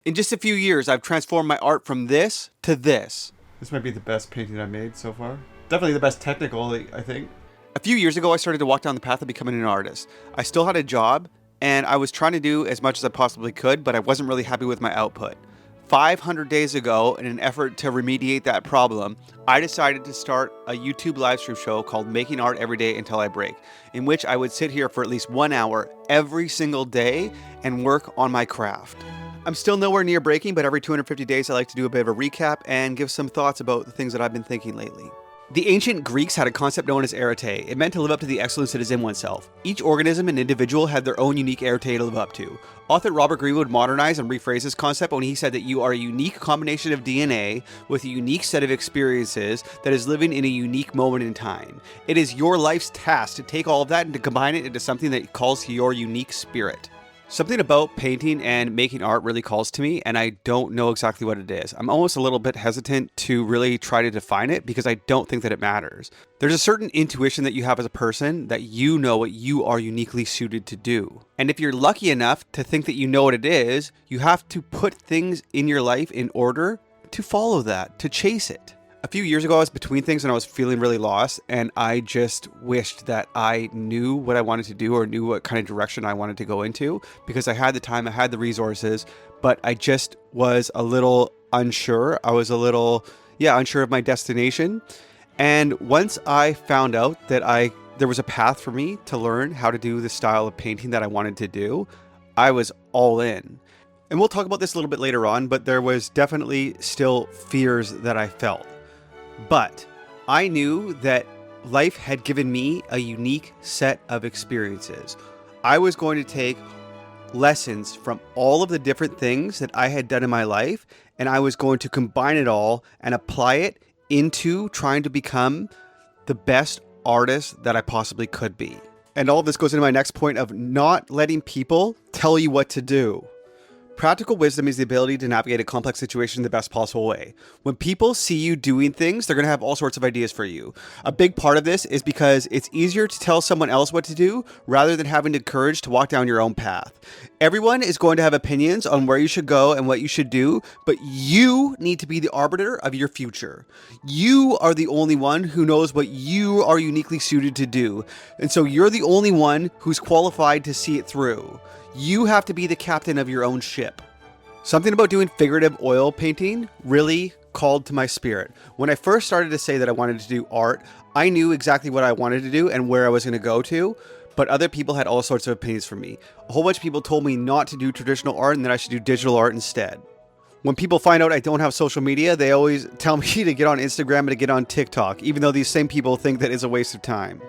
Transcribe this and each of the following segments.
In just a few years, I've transformed my art from this to this. This might be the best painting I've made so far. Definitely the best technical, I think. A few years ago, I started to walk down the path of becoming an artist. I still had a job, and I was trying to do as much as I possibly could, but I wasn't really happy with my output. 500 days ago, in an effort to remediate that problem, I decided to start a YouTube live stream show called Making Art Every Day Until I Break, in which I would sit here for at least 1 hour every single day and work on my craft. I'm still nowhere near breaking, but every 250 days I like to do a bit of a recap and give some thoughts about the things that I've been thinking lately. The ancient Greeks had a concept known as arete. It meant to live up to the excellence that is in oneself. Each organism and individual had their own unique arete to live up to. Author Robert Greene would modernize and rephrase this concept when he said that you are a unique combination of DNA with a unique set of experiences that is living in a unique moment in time. It is your life's task to take all of that and to combine it into something that calls to your unique spirit. Something about painting and making art really calls to me, and I don't know exactly what it is. I'm almost a little bit hesitant to really try to define it because I don't think that it matters. There's a certain intuition that you have as a person that you know what you are uniquely suited to do. And if you're lucky enough to think that you know what it is, you have to put things in your life in order to follow that, to chase it. A few years ago, I was between things and I was feeling really lost, and I just wished that I knew what I wanted to do or knew what kind of direction I wanted to go into because I had the time, I had the resources, but I just was a little unsure. I was a little, unsure of my destination. And once I found out that there was a path for me to learn how to do the style of painting that I wanted to do, I was all in. And we'll talk about this a little bit later on, but there was definitely still fears that I felt. But I knew that life had given me a unique set of experiences. I was going to take lessons from all of the different things that I had done in my life, and I was going to combine it all and apply it into trying to become the best artist that I possibly could be. And all of this goes into my next point of not letting people tell you what to do. Practical wisdom is the ability to navigate a complex situation the best possible way. When people see you doing things, they're going to have all sorts of ideas for you. A big part of this is because it's easier to tell someone else what to do rather than having the courage to walk down your own path. Everyone is going to have opinions on where you should go and what you should do, but you need to be the arbiter of your future. You are the only one who knows what you are uniquely suited to do. And so you're the only one who's qualified to see it through. You have to be the captain of your own ship. Something about doing figurative oil painting really called to my spirit. When I first started to say that I wanted to do art, I knew exactly what I wanted to do and where I was going to go to, but other people had all sorts of opinions for me. A whole bunch of people told me not to do traditional art and that I should do digital art instead. When people find out I don't have social media, they always tell me to get on Instagram and to get on TikTok, even though these same people think that it's a waste of time.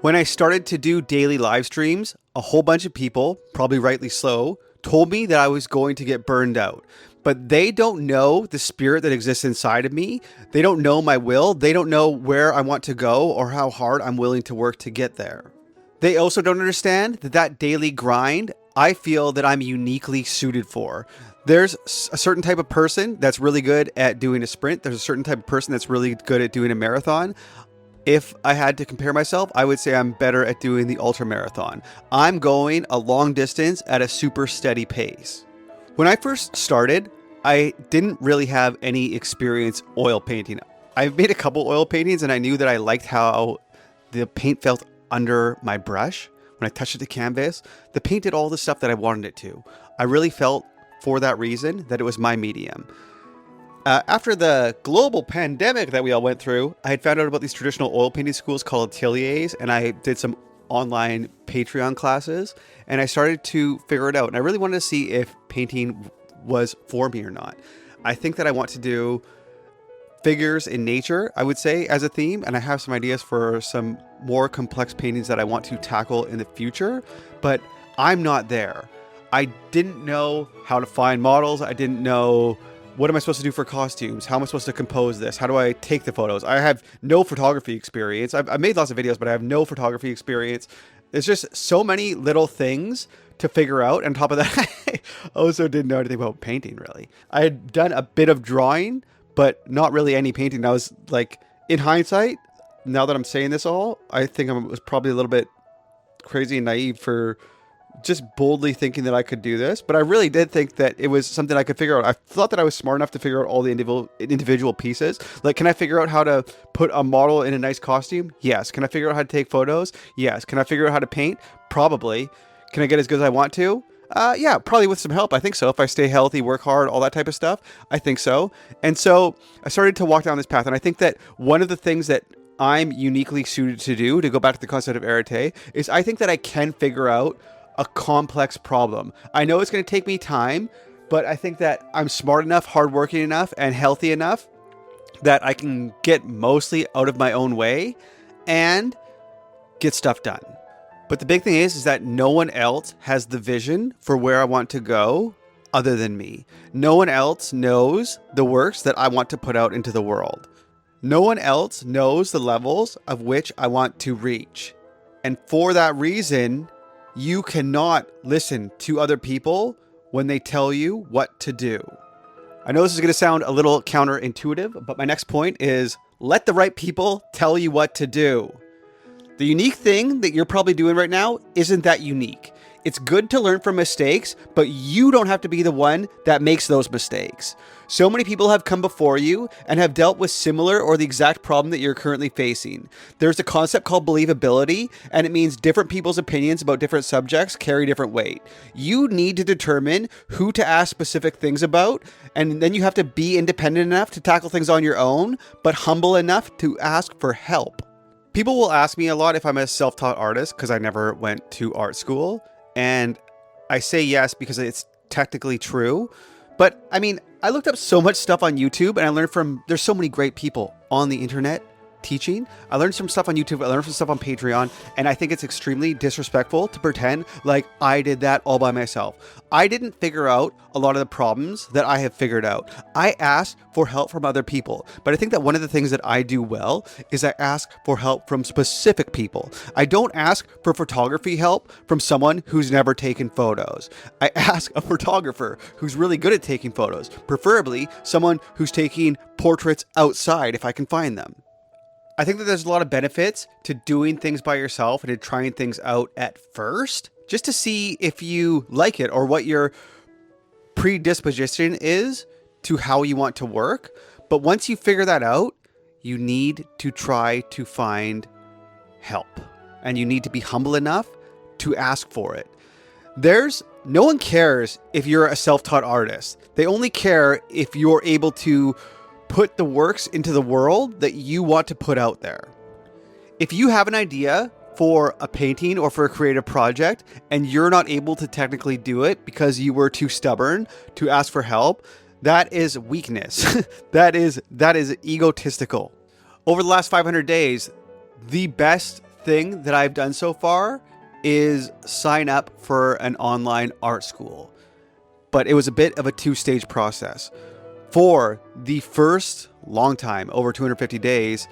When I started to do daily live streams, a whole bunch of people, probably rightly so, told me that I was going to get burned out. But they don't know the spirit that exists inside of me. They don't know my will. They don't know where I want to go or how hard I'm willing to work to get there. They also don't understand that daily grind, I feel that I'm uniquely suited for. There's a certain type of person that's really good at doing a sprint. There's a certain type of person that's really good at doing a marathon. If I had to compare myself, I would say I'm better at doing the ultra marathon. I'm going a long distance at a super steady pace. When I first started, I didn't really have any experience oil painting. I've made a couple oil paintings and I knew that I liked how the paint felt under my brush. When I touched it to canvas, the paint did all the stuff that I wanted it to. I really felt for that reason that it was my medium. After the global pandemic that we all went through, I had found out about these traditional oil painting schools called ateliers, and I did some online Patreon classes, and I started to figure it out. And I really wanted to see if painting was for me or not. I think that I want to do figures in nature, I would say, as a theme, and I have some ideas for some more complex paintings that I want to tackle in the future, but I'm not there. I didn't know how to find models. I didn't know what am I supposed to do for costumes? How am I supposed to compose this? How do I take the photos? I have no photography experience. I've made lots of videos, but I have no photography experience. There's just so many little things to figure out. And on top of that, I also didn't know anything about painting, really. I had done a bit of drawing, but not really any painting. I was like, in hindsight, now that I'm saying this all, I think I was probably a little bit crazy and naive for just boldly thinking that I could do this, but I really did think that it was something I could figure out. I thought that I was smart enough to figure out all the individual pieces. Like, can I figure out how to put a model in a nice costume? Yes. Can I figure out how to take photos? Yes. Can I figure out how to paint? Probably. Can I get as good as I want to? Yeah, probably with some help. I think so. If I stay healthy, work hard, all that type of stuff, I think so. And so I started to walk down this path. And I think that one of the things that I'm uniquely suited to do, to go back to the concept of arete, is I think that I can figure out a complex problem. I know it's going to take me time, but I think that I'm smart enough, hardworking enough, and healthy enough that I can get mostly out of my own way and get stuff done. But the big thing is that no one else has the vision for where I want to go other than me. No one else knows the works that I want to put out into the world. No one else knows the levels of which I want to reach. And for that reason, you cannot listen to other people when they tell you what to do. I know this is going to sound a little counterintuitive, but my next point is let the right people tell you what to do. The unique thing that you're probably doing right now isn't that unique. It's good to learn from mistakes, but you don't have to be the one that makes those mistakes. So many people have come before you and have dealt with similar or the exact problem that you're currently facing. There's a concept called believability, and it means different people's opinions about different subjects carry different weight. You need to determine who to ask specific things about, and then you have to be independent enough to tackle things on your own, but humble enough to ask for help. People will ask me a lot if I'm a self-taught artist because I never went to art school. And I say yes because it's technically true. But I mean, I looked up so much stuff on YouTube and I learned from, there's so many great people on the internet teaching. I learned some stuff on YouTube. I learned some stuff on Patreon. And I think it's extremely disrespectful to pretend like I did that all by myself. I didn't figure out a lot of the problems that I have figured out. I asked for help from other people. But I think that one of the things that I do well is I ask for help from specific people. I don't ask for photography help from someone who's never taken photos. I ask a photographer who's really good at taking photos, preferably someone who's taking portraits outside if I can find them. I think that there's a lot of benefits to doing things by yourself and to trying things out at first, just to see if you like it or what your predisposition is to how you want to work. But once you figure that out, you need to try to find help, and you need to be humble enough to ask for it. No one cares if you're a self-taught artist. They only care if you're able to put the works into the world that you want to put out there. If you have an idea for a painting or for a creative project and you're not able to technically do it because you were too stubborn to ask for help, that is weakness. that is egotistical. Over the last 500 days, the best thing that I've done so far is sign up for an online art school. But it was a bit of a two-stage process. For the first long time, over 250 days,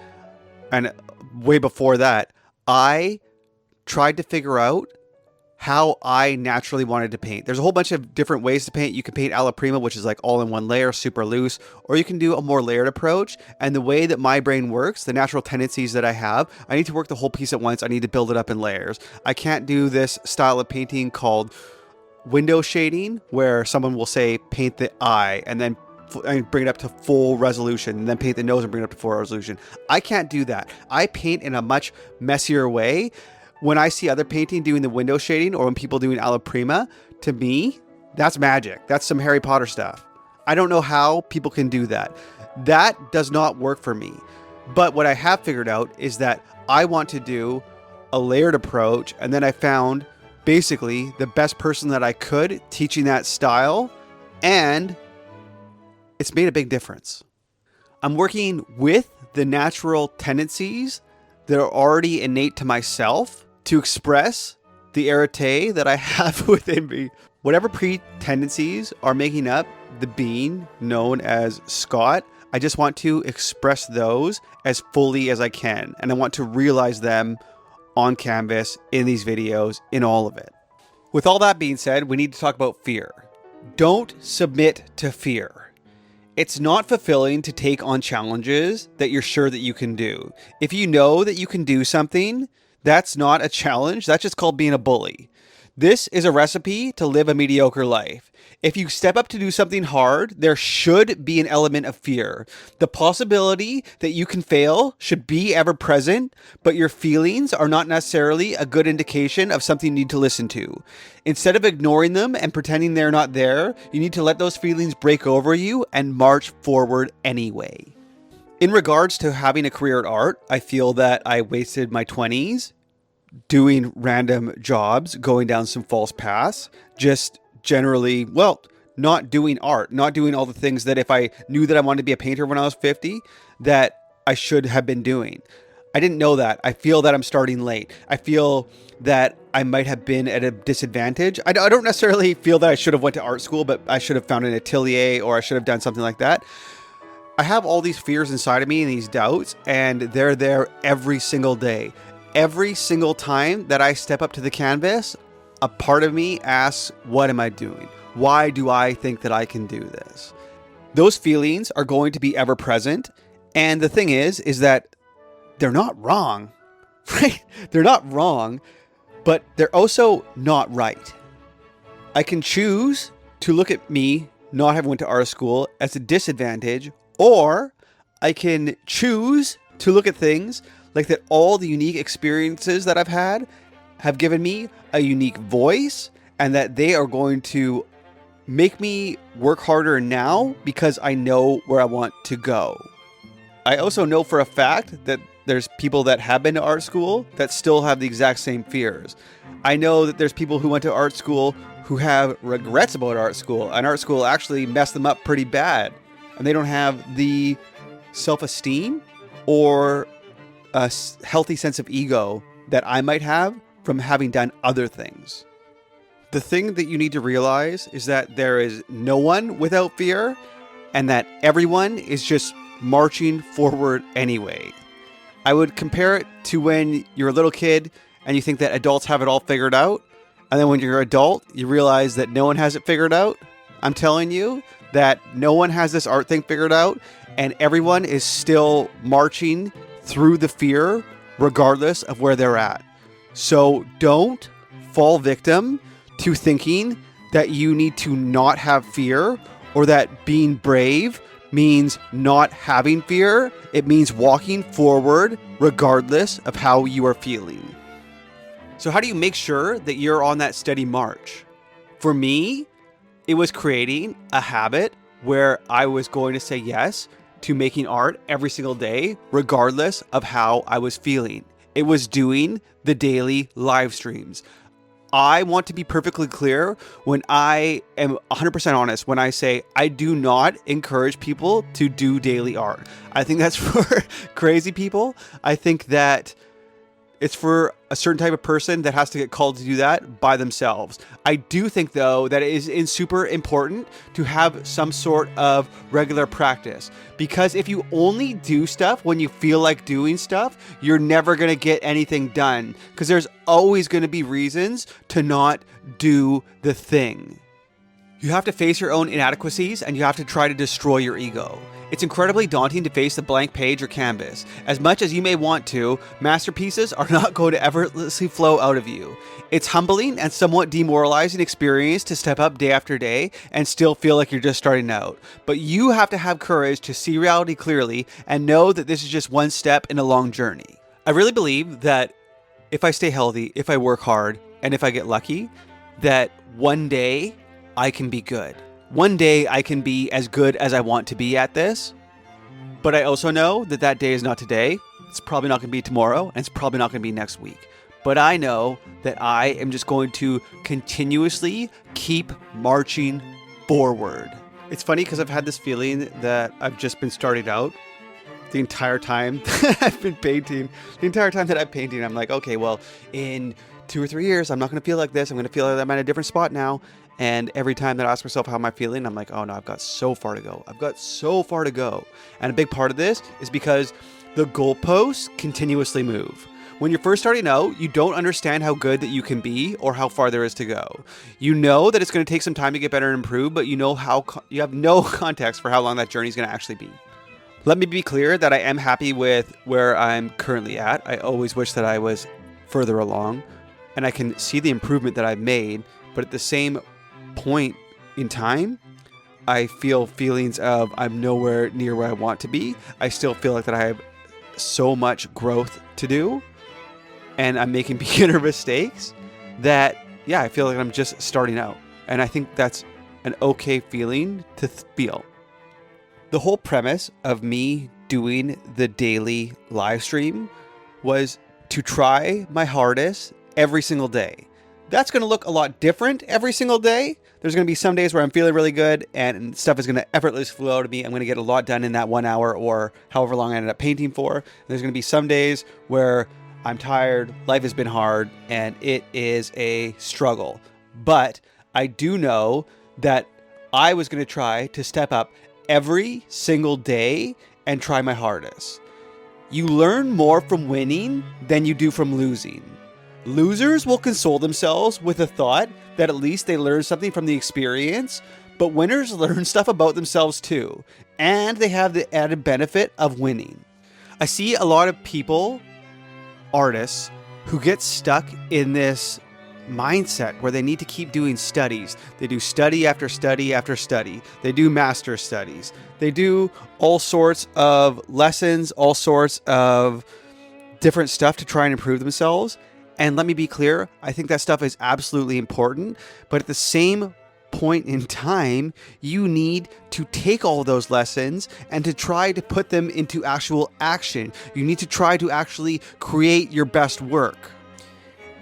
and way before that, I tried to figure out how I naturally wanted to paint. There's a whole bunch of different ways to paint. You can paint alla prima, which is like all in one layer, super loose, or you can do a more layered approach. And the way that my brain works, the natural tendencies that I have, I need to work the whole piece at once. I need to build it up in layers. I can't do this style of painting called window shading, where someone will say, paint the eye, and then bring it up to full resolution, and then paint the nose and bring it up to full resolution. I can't do that. I paint in a much messier way. When I see other painting doing the window shading or when people doing alla prima, to me, that's magic. That's some Harry Potter stuff. I don't know how people can do that. That does not work for me. But what I have figured out is that I want to do a layered approach, and then I found basically the best person that I could teaching that style, and it's made a big difference. I'm working with the natural tendencies that are already innate to myself to express the arete that I have within me. Whatever pre-tendencies are making up the being known as Scott, I just want to express those as fully as I can. And I want to realize them on canvas, in these videos, in all of it. With all that being said, we need to talk about fear. Don't submit to fear. It's not fulfilling to take on challenges that you're sure that you can do. If you know that you can do something, that's not a challenge. That's just called being a bully. This is a recipe to live a mediocre life. If you step up to do something hard, there should be an element of fear. The possibility that you can fail should be ever present, but your feelings are not necessarily a good indication of something you need to listen to. Instead of ignoring them and pretending they're not there, you need to let those feelings break over you and march forward anyway. In regards to having a career at art, I feel that I wasted my 20s doing random jobs, going down some false paths, just generally, well, not doing art, not doing all the things that if I knew that I wanted to be a painter when I was 50, that I should have been doing. I didn't know that. I feel that I'm starting late. I feel that I might have been at a disadvantage. I don't necessarily feel that I should have went to art school, but I should have found an atelier or I should have done something like that. I have all these fears inside of me and these doubts, and they're there every single day. Every single time that I step up to the canvas, a part of me asks, what am I doing? Why do I think that I can do this? Those feelings are going to be ever present. And the thing is that they're not wrong, right? They're not wrong, but they're also not right. I can choose to look at me not having went to art school as a disadvantage, or I can choose to look at things like that all the unique experiences that I've had have given me a unique voice, and that they are going to make me work harder now because I know where I want to go. I also know for a fact that there's people that have been to art school that still have the exact same fears. I know that there's people who went to art school who have regrets about art school, and art school actually messed them up pretty bad, and they don't have the self-esteem or a healthy sense of ego that I might have from having done other things. The thing that you need to realize is that there is no one without fear, and that everyone is just marching forward anyway. I would compare it to when you're a little kid and you think that adults have it all figured out, and then when you're an adult, you realize that no one has it figured out. I'm telling you that no one has this art thing figured out, and everyone is still marching through the fear regardless of where they're at. So don't fall victim to thinking that you need to not have fear, or that being brave means not having fear. It means walking forward regardless of how you are feeling. So how do you make sure that you're on that steady march? For me, it was creating a habit where I was going to say yes to making art every single day, regardless of how I was feeling. It was doing the daily live streams. I want to be perfectly clear when I am 100% honest when I say I do not encourage people to do daily art. I think that's for crazy people. I think that it's for a certain type of person that has to get called to do that by themselves. I do think, though, that it is super important to have some sort of regular practice, because if you only do stuff when you feel like doing stuff, you're never going to get anything done, because there's always going to be reasons to not do the thing. You have to face your own inadequacies, and you have to try to destroy your ego. It's incredibly daunting to face the blank page or canvas. As much as you may want to, masterpieces are not going to effortlessly flow out of you. It's humbling and somewhat demoralizing experience to step up day after day and still feel like you're just starting out. But you have to have courage to see reality clearly and know that this is just one step in a long journey. I really believe that if I stay healthy, if I work hard, and if I get lucky, that one day I can be good. One day I can be as good as I want to be at this, but I also know that that day is not today. It's probably not going to be tomorrow, and it's probably not going to be next week. But I know that I am just going to continuously keep marching forward. It's funny because I've had this feeling that I've just been starting out the entire time that I've been painting. The entire time that I'm painting, I'm like, okay, well, in 2 or 3 years, I'm not going to feel like this. I'm going to feel like I'm at a different spot now. And every time that I ask myself how am I feeling, I'm like, oh no, I've got so far to go. I've got so far to go. And a big part of this is because the goalposts continuously move. When you're first starting out, you don't understand how good that you can be or how far there is to go. You know that it's going to take some time to get better and improve, but you know you have no context for how long that journey is going to actually be. Let me be clear that I am happy with where I'm currently at. I always wish that I was further along. and I can see the improvement that I've made. But at the same point in time, I feel feelings of I'm nowhere near where I want to be. I still feel like that I have so much growth to do, and I'm making beginner mistakes that, yeah, I feel like I'm just starting out. And I think that's an okay feeling to feel. The whole premise of me doing the daily live stream was to try my hardest every single day. That's going to look a lot different every single day. There's going to be some days where I'm feeling really good and stuff is going to effortlessly flow to me. I'm going to get a lot done in that 1 hour or however long I ended up painting for. There's going to be some days where I'm tired, life has been hard, and it is a struggle. But I do know that I was going to try to step up every single day and try my hardest. You learn more from winning than you do from losing. Losers will console themselves with the thought that at least they learned something from the experience, but winners learn stuff about themselves too, and they have the added benefit of winning. I see a lot of people, artists, who get stuck in this mindset where they need to keep doing studies. They do study after study after study. They do master studies. They do all sorts of lessons, all sorts of different stuff to try and improve themselves. And let me be clear, I think that stuff is absolutely important, but at the same point in time, you need to take all those lessons and to try to put them into actual action. You need to try to actually create your best work.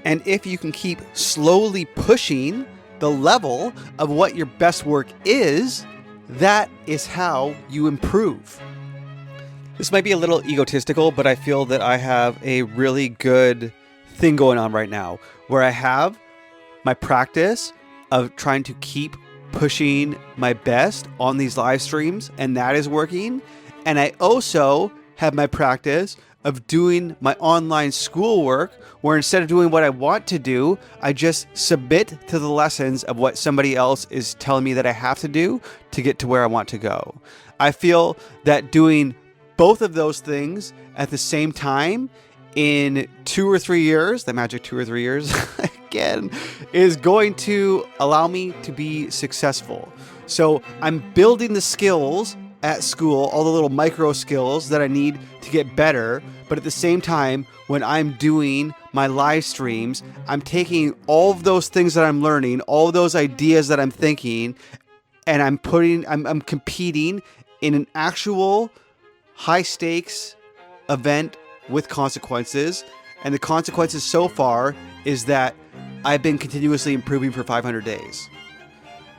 And if you can keep slowly pushing the level of what your best work is, that is how you improve. This might be a little egotistical, but I feel that I have a really good thing going on right now where I have my practice of trying to keep pushing my best on these live streams, and that is working. And I also have my practice of doing my online schoolwork where instead of doing what I want to do, I just submit to the lessons of what somebody else is telling me that I have to do to get to where I want to go. I feel that doing both of those things at the same time in 2 or 3 years, the magic 2 or 3 years, again, is going to allow me to be successful. So I'm building the skills at school, all the little micro skills that I need to get better. But at the same time, when I'm doing my live streams, I'm taking all of those things that I'm learning, all of those ideas that I'm thinking, and I'm competing in an actual high stakes event with consequences. And the consequences so far is that I've been continuously improving for 500 days.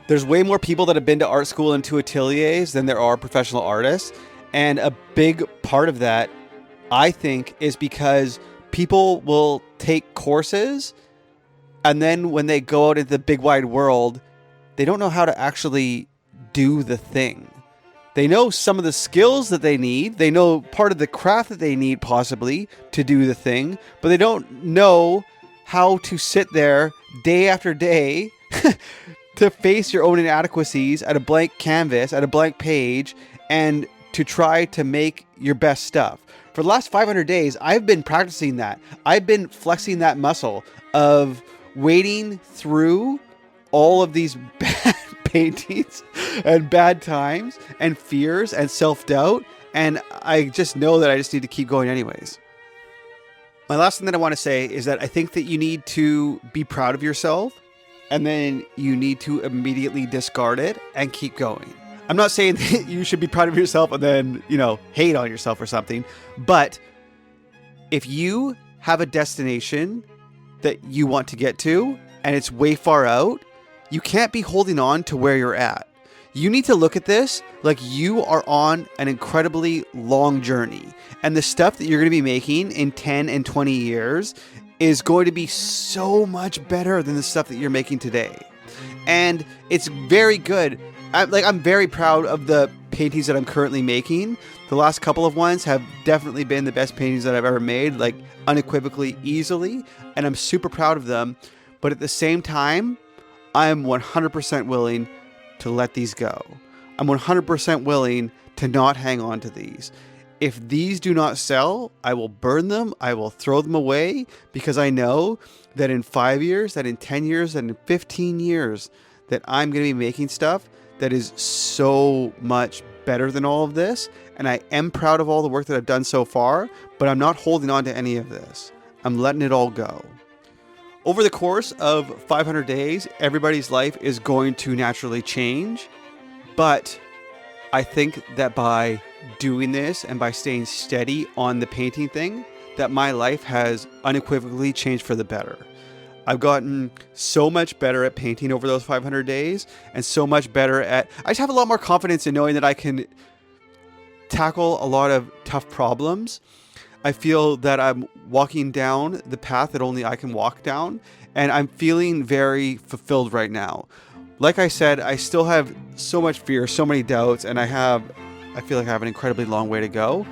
There's way more people that have been to art school and to ateliers than there are professional artists. And a big part of that, I think, is because people will take courses and then when they go out into the big wide world, they don't know how to actually do the thing. They know some of the skills that they need. They know part of the craft that they need possibly to do the thing, but they don't know how to sit there day after day to face your own inadequacies at a blank canvas, at a blank page, and to try to make your best stuff. For the last 500 days, I've been practicing that. I've been flexing that muscle of wading through all of these bad paintings and bad times and fears and self-doubt. And I just know that I just need to keep going anyways. My last thing that I want to say is that I think that you need to be proud of yourself and then you need to immediately discard it and keep going. I'm not saying that you should be proud of yourself and then, hate on yourself or something. But if you have a destination that you want to get to and it's way far out, you can't be holding on to where you're at. You need to look at this like you are on an incredibly long journey. And the stuff that you're going to be making in 10 and 20 years is going to be so much better than the stuff that you're making today. And it's very good. I'm very proud of the paintings that I'm currently making. The last couple of ones have definitely been the best paintings that I've ever made, like unequivocally, easily. And I'm super proud of them. But at the same time, I am 100% willing to let these go. I'm 100% willing to not hang on to these. if these do not sell, I will burn them. I will throw them away, because I know that in 5 years, that in 10 years, that in 15 years, that I'm going to be making stuff that is so much better than all of this. And I am proud of all the work that I've done so far, but I'm not holding on to any of this. I'm letting it all go. Over the course of 500 days, everybody's life is going to naturally change. But I think that by doing this and by staying steady on the painting thing, that my life has unequivocally changed for the better. I've gotten so much better at painting over those 500 days, and so much better at, I just have a lot more confidence in knowing that I can tackle a lot of tough problems. I feel that I'm walking down the path that only I can walk down, and I'm feeling very fulfilled right now. Like I said, I still have so much fear, so many doubts, and I feel like I have an incredibly long way to go,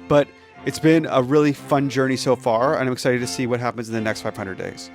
but it's been a really fun journey so far, and I'm excited to see what happens in the next 500 days.